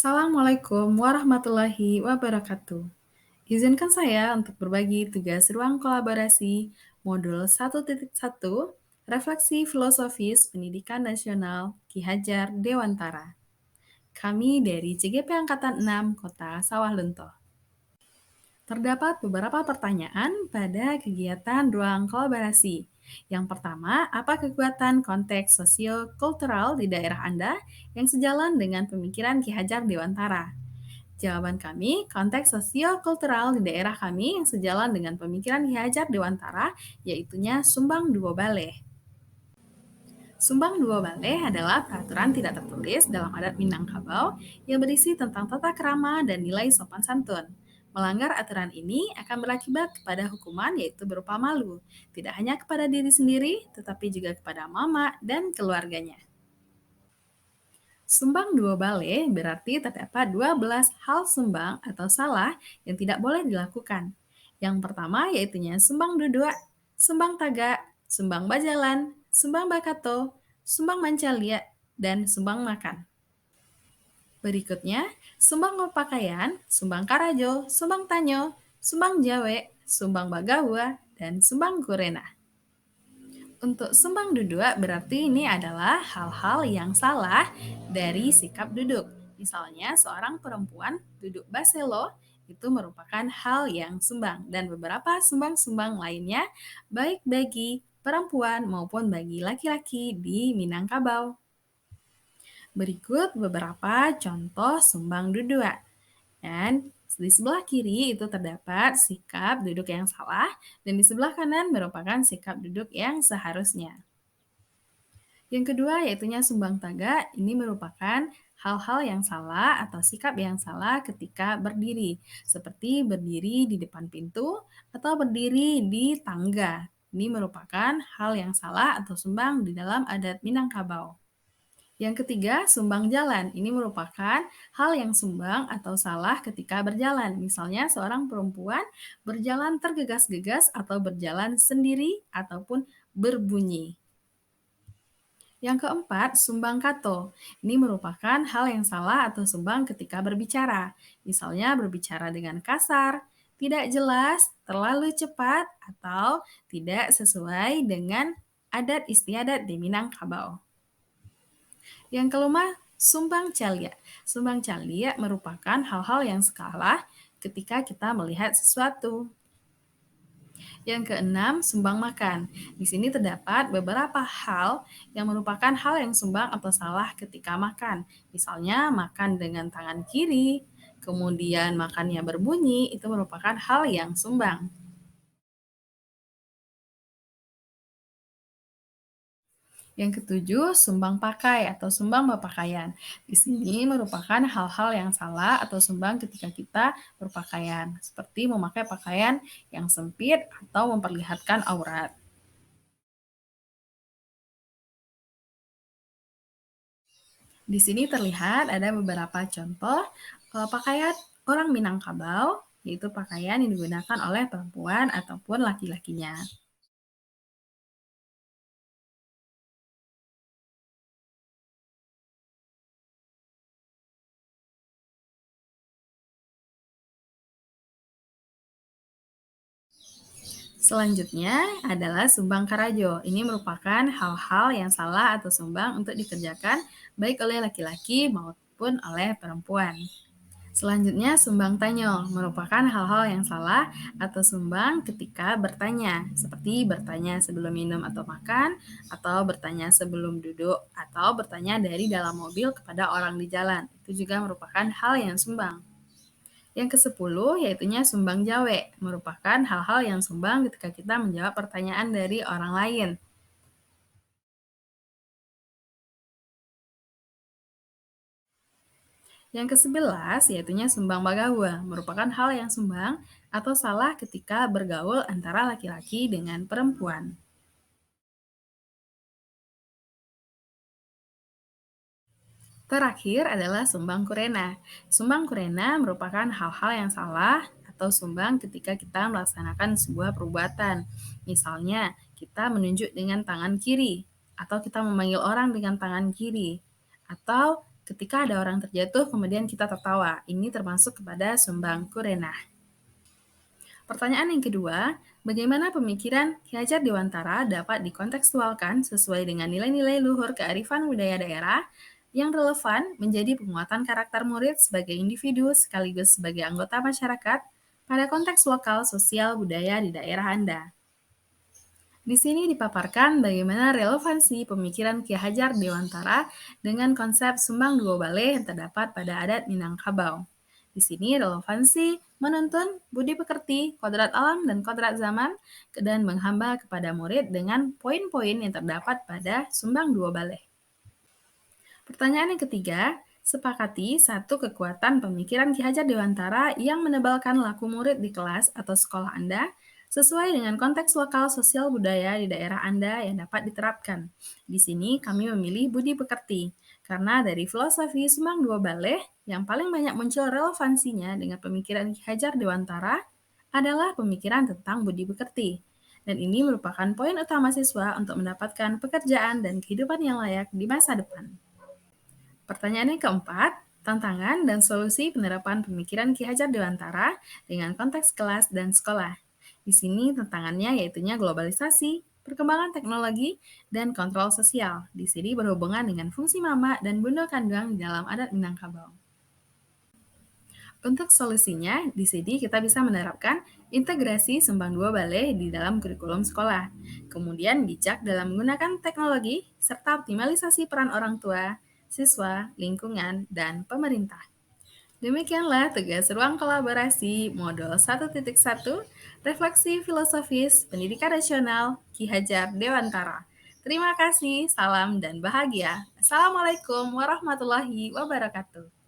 Assalamualaikum warahmatullahi wabarakatuh. Izinkan saya untuk berbagi tugas ruang kolaborasi modul 1.1 Refleksi Filosofis Pendidikan Nasional Ki Hajar Dewantara. Kami dari CGP Angkatan 6 Kota Sawah Lunto. Terdapat beberapa pertanyaan pada kegiatan ruang kolaborasi. Yang pertama, apa kekuatan konteks sosio-kultural di daerah Anda yang sejalan dengan pemikiran Ki Hajar Dewantara? Jawaban kami, konteks sosio-kultural di daerah kami yang sejalan dengan pemikiran Ki Hajar Dewantara, yaitunya Sumbang Dua Baleh. Sumbang Dua Baleh adalah peraturan tidak tertulis dalam adat Minangkabau yang berisi tentang tata krama dan nilai sopan santun. Melanggar aturan ini akan berakibat kepada hukuman yaitu berupa malu, tidak hanya kepada diri sendiri, tetapi juga kepada mama dan keluarganya. Sumbang dua bale berarti terdapat 12 hal sumbang atau salah yang tidak boleh dilakukan. Yang pertama yaitunya sumbang duduk, sumbang taga, sumbang bajalan, sumbang bakato, sumbang mancalia, dan sumbang makan. Berikutnya, sumbang pakaian, sumbang karajo, sumbang tanyo, sumbang jawe, sumbang bagawa, dan sumbang kurena. Untuk sumbang duduk berarti ini adalah hal-hal yang salah dari sikap duduk. Misalnya seorang perempuan duduk baselo itu merupakan hal yang sumbang dan beberapa sumbang-sumbang lainnya baik bagi perempuan maupun bagi laki-laki di Minangkabau. Berikut beberapa contoh sumbang duduk. Dan di sebelah kiri itu terdapat sikap duduk yang salah dan di sebelah kanan merupakan sikap duduk yang seharusnya. Yang kedua yaitunya sumbang taga, ini merupakan hal-hal yang salah atau sikap yang salah ketika berdiri, seperti berdiri di depan pintu atau berdiri di tangga. Ini merupakan hal yang salah atau sumbang di dalam adat Minangkabau. Yang ketiga, sumbang jalan. Ini merupakan hal yang sumbang atau salah ketika berjalan. Misalnya seorang perempuan berjalan tergegas-gegas atau berjalan sendiri ataupun berbunyi. Yang keempat, sumbang kato. Ini merupakan hal yang salah atau sumbang ketika berbicara. Misalnya berbicara dengan kasar, tidak jelas, terlalu cepat, atau tidak sesuai dengan adat istiadat di Minangkabau. Yang kelima, sumbang calia. Sumbang calia merupakan hal-hal yang salah ketika kita melihat sesuatu. Yang keenam, sumbang makan. Di sini terdapat beberapa hal yang merupakan hal yang sumbang atau salah ketika makan. Misalnya makan dengan tangan kiri, kemudian makannya berbunyi, itu merupakan hal yang sumbang. Yang ketujuh, sumbang pakai atau sumbang berpakaian. Di sini merupakan hal-hal yang salah atau sumbang ketika kita berpakaian, seperti memakai pakaian yang sempit atau memperlihatkan aurat. Di sini terlihat ada beberapa contoh pakaian orang Minangkabau, yaitu pakaian yang digunakan oleh perempuan ataupun laki-lakinya. Selanjutnya adalah sumbang karajo. Ini merupakan hal-hal yang salah atau sumbang untuk dikerjakan baik oleh laki-laki maupun oleh perempuan. Selanjutnya, sumbang tanyo merupakan hal-hal yang salah atau sumbang ketika bertanya, seperti bertanya sebelum minum atau makan, atau bertanya sebelum duduk, atau bertanya dari dalam mobil kepada orang di jalan. Itu juga merupakan hal yang sumbang. Yang ke-10 yaitunya sumbang jawe, merupakan hal-hal yang sumbang ketika kita menjawab pertanyaan dari orang lain. Yang ke-11 yaitunya sumbang bagawa, merupakan hal yang sumbang atau salah ketika bergaul antara laki-laki dengan perempuan. Terakhir adalah sumbang kurena. Sumbang kurena merupakan hal-hal yang salah atau sumbang ketika kita melaksanakan sebuah perbuatan. Misalnya, kita menunjuk dengan tangan kiri, atau kita memanggil orang dengan tangan kiri, atau Ketika ada orang terjatuh, kemudian kita tertawa. Ini termasuk kepada sumbang kurenah. Pertanyaan yang kedua, bagaimana pemikiran Ki Hajar Dewantara dapat dikontekstualkan sesuai dengan nilai-nilai luhur kearifan budaya daerah yang relevan menjadi penguatan karakter murid sebagai individu sekaligus sebagai anggota masyarakat pada konteks lokal sosial budaya di daerah Anda. Di sini dipaparkan bagaimana relevansi pemikiran Ki Hajar Dewantara dengan konsep sumbang dua bale yang terdapat pada adat Minangkabau. Di sini relevansi menuntun budi pekerti, kodrat alam, dan kodrat zaman, dan menghamba kepada murid dengan poin-poin yang terdapat pada sumbang dua bale. Pertanyaan yang ketiga, sepakati satu kekuatan pemikiran Ki Hajar Dewantara yang menebalkan laku murid di kelas atau sekolah Anda sesuai dengan konteks lokal sosial budaya di daerah Anda yang dapat diterapkan. Di sini kami memilih budi pekerti, karena dari filosofi Sumbang Dua Baleh yang paling banyak muncul relevansinya dengan pemikiran Ki Hajar Dewantara adalah pemikiran tentang budi pekerti. Dan ini merupakan poin utama siswa untuk mendapatkan pekerjaan dan kehidupan yang layak di masa depan. Pertanyaan yang keempat, tantangan dan solusi penerapan pemikiran Ki Hajar Dewantara dengan konteks kelas dan sekolah. Di sini tantangannya yaitunya globalisasi, perkembangan teknologi, dan kontrol sosial. Di sini berhubungan dengan fungsi mama dan bunda kandung di dalam adat Minangkabau. Untuk solusinya, di sini kita bisa menerapkan integrasi sumbang dua bale di dalam kurikulum sekolah. Kemudian bijak dalam menggunakan teknologi, serta optimalisasi peran orang tua, siswa, lingkungan, dan pemerintah. Demikianlah tugas ruang kolaborasi modul 1.1 Refleksi Filosofis Pendidikan Nasional Ki Hajar Dewantara. Terima kasih, salam dan bahagia. Assalamualaikum warahmatullahi wabarakatuh.